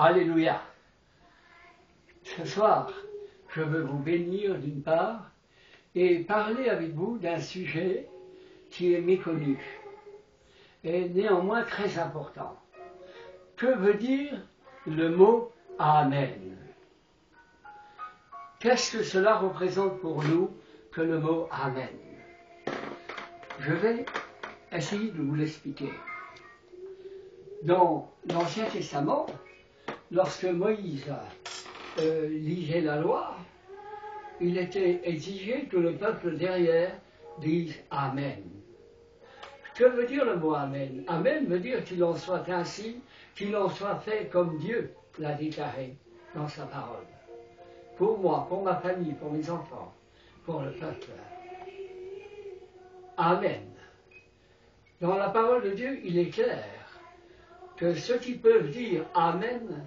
Alléluia. Ce soir, je veux vous bénir d'une part et parler avec vous d'un sujet qui est méconnu et néanmoins très important. Que veut dire le mot Amen? Qu'est-ce que cela représente pour nous que le mot Amen? Je vais essayer de vous l'expliquer. Dans l'Ancien Testament, lorsque Moïse lisait la loi, il était exigé que le peuple derrière dise Amen. Que veut dire le mot Amen? Amen veut dire qu'il en soit ainsi, qu'il en soit fait comme Dieu l'a déclaré dans sa parole. Pour moi, pour ma famille, pour mes enfants, pour le peuple. Amen. Dans la parole de Dieu, il est clair que ceux qui peuvent dire Amen,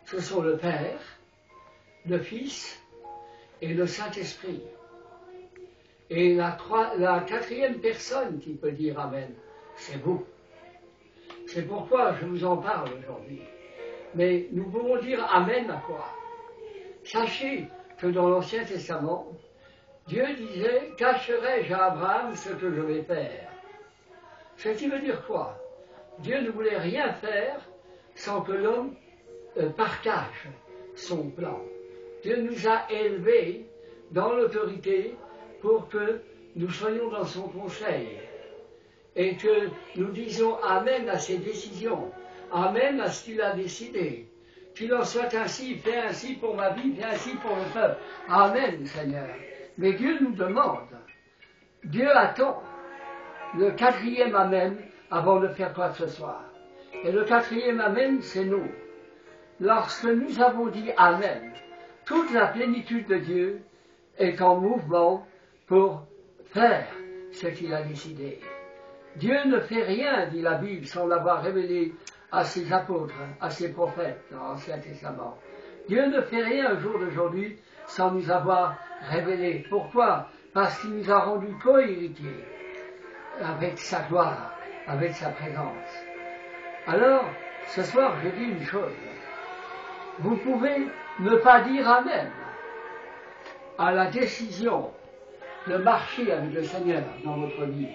ce sont le Père, le Fils et le Saint-Esprit. Et la quatrième personne qui peut dire Amen, c'est vous. C'est pourquoi je vous en parle aujourd'hui. Mais nous pouvons dire Amen à quoi? Sachez que dans l'Ancien Testament, Dieu disait « Cacherai-je à Abraham ce que je vais faire ?» Ce qui veut dire quoi? Dieu ne voulait rien faire sans que l'homme partage son plan. Dieu nous a élevés dans l'autorité pour que nous soyons dans son conseil et que nous disions Amen à ses décisions, Amen à ce qu'il a décidé. Qu'il en soit ainsi, fais ainsi pour ma vie, fais ainsi pour le peuple. Amen, Seigneur. Mais Dieu nous demande, Dieu attend le quatrième Amen avant de faire quoi que ce soit. Et le quatrième Amen, c'est nous. Lorsque nous avons dit Amen, toute la plénitude de Dieu est en mouvement pour faire ce qu'il a décidé. Dieu ne fait rien, dit la Bible, sans l'avoir révélé à ses apôtres, à ses prophètes dans l'Ancien Testament. Dieu ne fait rien au jour d'aujourd'hui sans nous avoir révélé. Pourquoi? Parce qu'il nous a rendus co-héritiers avec sa gloire, avec sa présence. Alors, ce soir, je dis une chose. Vous pouvez ne pas dire Amen à la décision de marcher avec le Seigneur dans votre vie.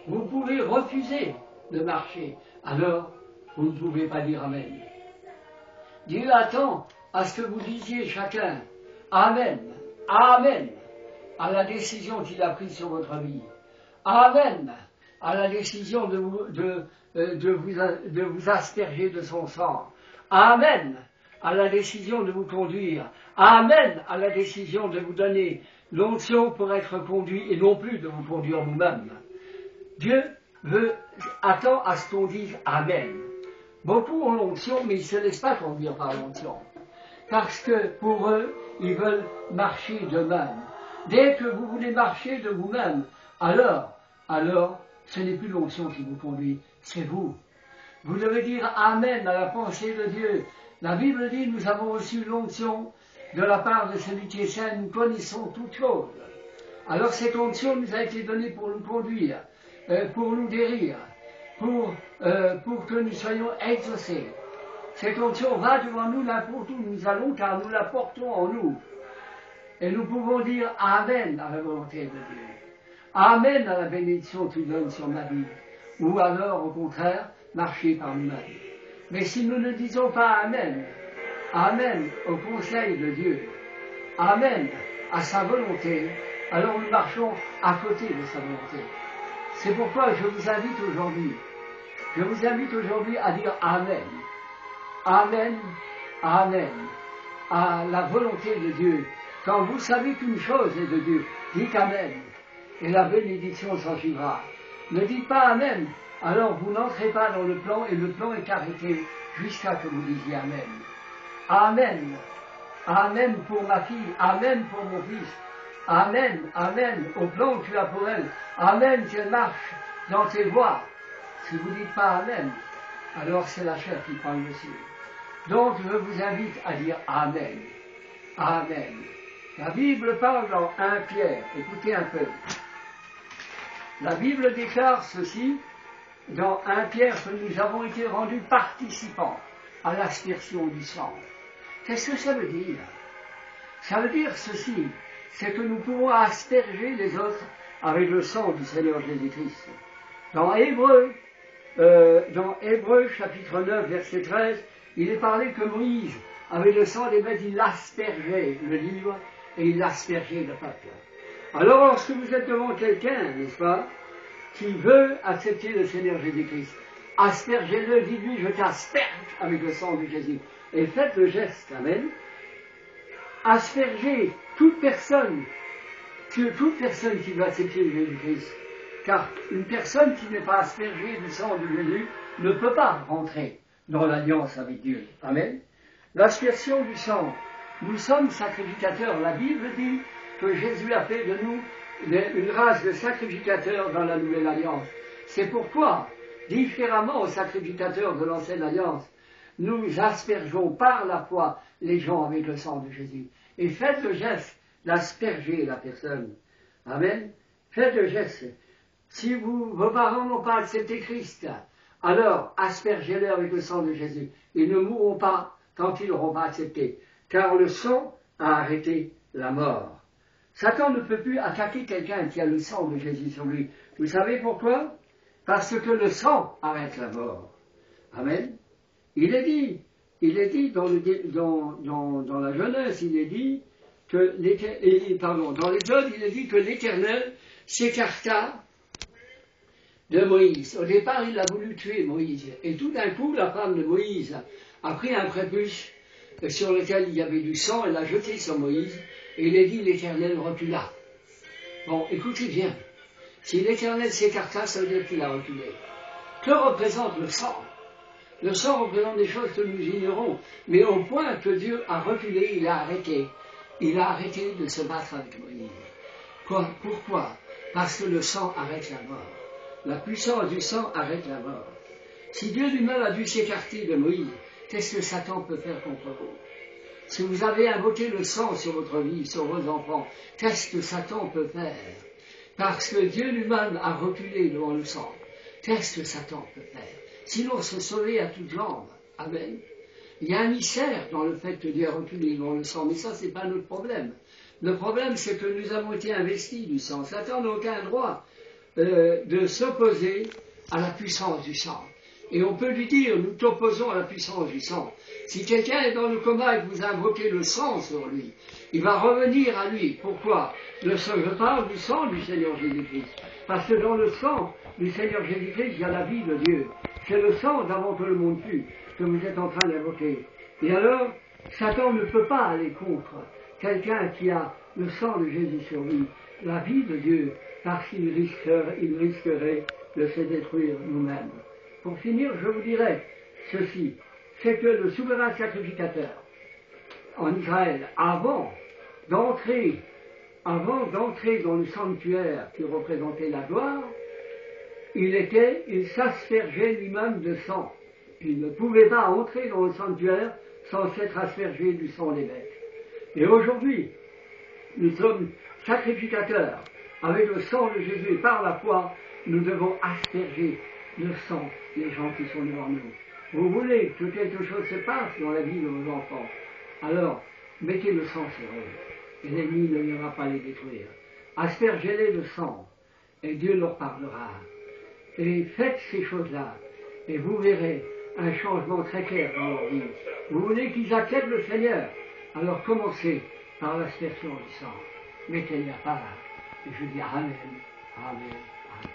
Vous pouvez refuser de marcher. Alors, vous ne pouvez pas dire Amen. Dieu attend à ce que vous disiez chacun Amen, Amen à la décision qu'il a prise sur votre vie. Amen à la décision de vous asperger de son sang. Amen à la décision de vous conduire. Amen à la décision de vous donner l'onction pour être conduit et non plus de vous conduire vous-même. Dieu attend à ce qu'on dise Amen. Beaucoup ont l'onction, mais ils ne se laissent pas conduire par l'onction. Parce que pour eux, ils veulent marcher d'eux-mêmes. Dès que vous voulez marcher de vous-même, alors, ce n'est plus l'onction qui vous conduit, c'est vous. Vous devez dire Amen à la pensée de Dieu. La Bible dit, nous avons reçu l'onction de la part de celui qui est saint, nous connaissons toutes choses. Alors cette onction nous a été donnée pour nous conduire, pour nous guérir, pour que nous soyons exaucés. Cette onction va devant nous n'importe où nous allons, car nous la portons en nous. Et nous pouvons dire Amen à la volonté de Dieu. Amen à la bénédiction que tu donnes sur ma vie. Ou alors, au contraire, marcher par nous-mêmes. Mais si nous ne disons pas Amen, Amen au conseil de Dieu, Amen à sa volonté, alors nous marchons à côté de sa volonté. C'est pourquoi je vous invite aujourd'hui à dire Amen. Amen, Amen à la volonté de Dieu. Quand vous savez qu'une chose est de Dieu, dites Amen et la bénédiction s'en suivra. Ne dites pas Amen, alors vous n'entrez pas dans le plan et le plan est arrêté jusqu'à ce que vous disiez Amen. Amen, Amen pour ma fille, Amen pour mon fils. Amen, Amen au plan que tu as pour elle. Amen qu'elle marche dans tes voies. Si vous ne dites pas Amen, alors c'est la chair qui prend le dessus. Donc je vous invite à dire Amen. Amen. La Bible parle dans 1 Pierre. Écoutez un peu. La Bible déclare ceci dans 1 Pierre que nous avons été rendus participants à l'aspersion du sang. Qu'est-ce que ça veut dire? Ça veut dire ceci, c'est que nous pouvons asperger les autres avec le sang du Seigneur Jésus-Christ. Dans Hébreux chapitre 9, verset 13, il est parlé que Moïse, avec le sang des bêtes, il aspergeait le livre et il aspergeait le peuple. Alors, lorsque vous êtes devant quelqu'un, n'est-ce pas, qui veut accepter le Seigneur Jésus-Christ, aspergez-le, dites-lui, je t'asperge avec le sang de Jésus. Et faites le geste, amen. Aspergez toute personne qui veut accepter Jésus-Christ. Car une personne qui n'est pas aspergée du sang de Jésus ne peut pas rentrer dans l'alliance avec Dieu. Amen. L'aspersion du sang. Nous sommes sacrificateurs. La Bible dit que Jésus a fait de nous une race de sacrificateurs dans la nouvelle alliance. C'est pourquoi, différemment aux sacrificateurs de l'ancienne alliance, nous aspergeons par la foi les gens avec le sang de Jésus. Et faites le geste d'asperger la personne. Amen. Faites le geste. Si vos parents n'ont pas accepté Christ, alors aspergez-les avec le sang de Jésus. Ils ne mourront pas quand ils n'auront pas accepté. Car le sang a arrêté la mort. Satan ne peut plus attaquer quelqu'un qui a le sang de Jésus sur lui. Vous savez pourquoi? Parce que le sang arrête la mort. Amen. Il est dit dans la Genèse, il est dit que dans l'Exode, il est dit que l'Éternel s'écarta de Moïse. Au départ, il a voulu tuer Moïse. Et tout d'un coup, la femme de Moïse a pris un prépuce sur lequel il y avait du sang, elle l'a jeté sur Moïse, et il est dit l'Éternel recula. Bon, écoutez bien. Si l'Éternel s'écarta, ça veut dire qu'il a reculé. Que représente le sang? Le sang représente des choses que nous ignorons, mais au point que Dieu a reculé, il a arrêté. Il a arrêté de se battre avec Moïse. Pourquoi? Parce que le sang arrête la mort. La puissance du sang arrête la mort. Si Dieu lui-même a dû s'écarter de Moïse, qu'est-ce que Satan peut faire contre vous? Si vous avez invoqué le sang sur votre vie, sur vos enfants, qu'est-ce que Satan peut faire? Parce que Dieu lui-même a reculé devant le sang. Qu'est-ce que Satan peut faire? Sinon se sauver à toutes jambes. Amen. Il y a un mystère dans le fait que Dieu a reculé devant le sang, mais ça, c'est pas notre problème. Le problème, c'est que nous avons été investis du sang. Satan n'a aucun droit de s'opposer à la puissance du sang. Et on peut lui dire, nous t'opposons à la puissance du sang. Si quelqu'un est dans le coma et que vous invoquez le sang sur lui, il va revenir à lui. Pourquoi? Je parle du sang du Seigneur Jésus-Christ. Parce que dans le sang du Seigneur Jésus-Christ, il y a la vie de Dieu. C'est le sang d'avant que le monde fût que vous êtes en train d'invoquer. Et alors, Satan ne peut pas aller contre quelqu'un qui a le sang de Jésus sur lui, la vie de Dieu, parce qu'il risquerait de se détruire nous-mêmes. Pour finir, je vous dirais ceci, c'est que le souverain sacrificateur en Israël, avant d'entrer dans le sanctuaire qui représentait la gloire, il s'aspergeait lui-même de sang. Il ne pouvait pas entrer dans le sanctuaire sans s'être aspergé du sang des bêtes. Et aujourd'hui, nous sommes sacrificateurs avec le sang de Jésus et par la foi, nous devons asperger le sang des gens qui sont devant nous. Vous voulez que quelque chose se passe dans la vie de vos enfants, alors mettez le sang sur eux et l'ennemi ne viendra pas les détruire. Aspergez-les de sang et Dieu leur parlera. Et faites ces choses-là et vous verrez un changement très clair dans leur vie. Vous voulez qu'ils acceptent le Seigneur, alors commencez par l'aspersion du sang. Mettez-les à part. Et je dis Amen, Amen, Amen.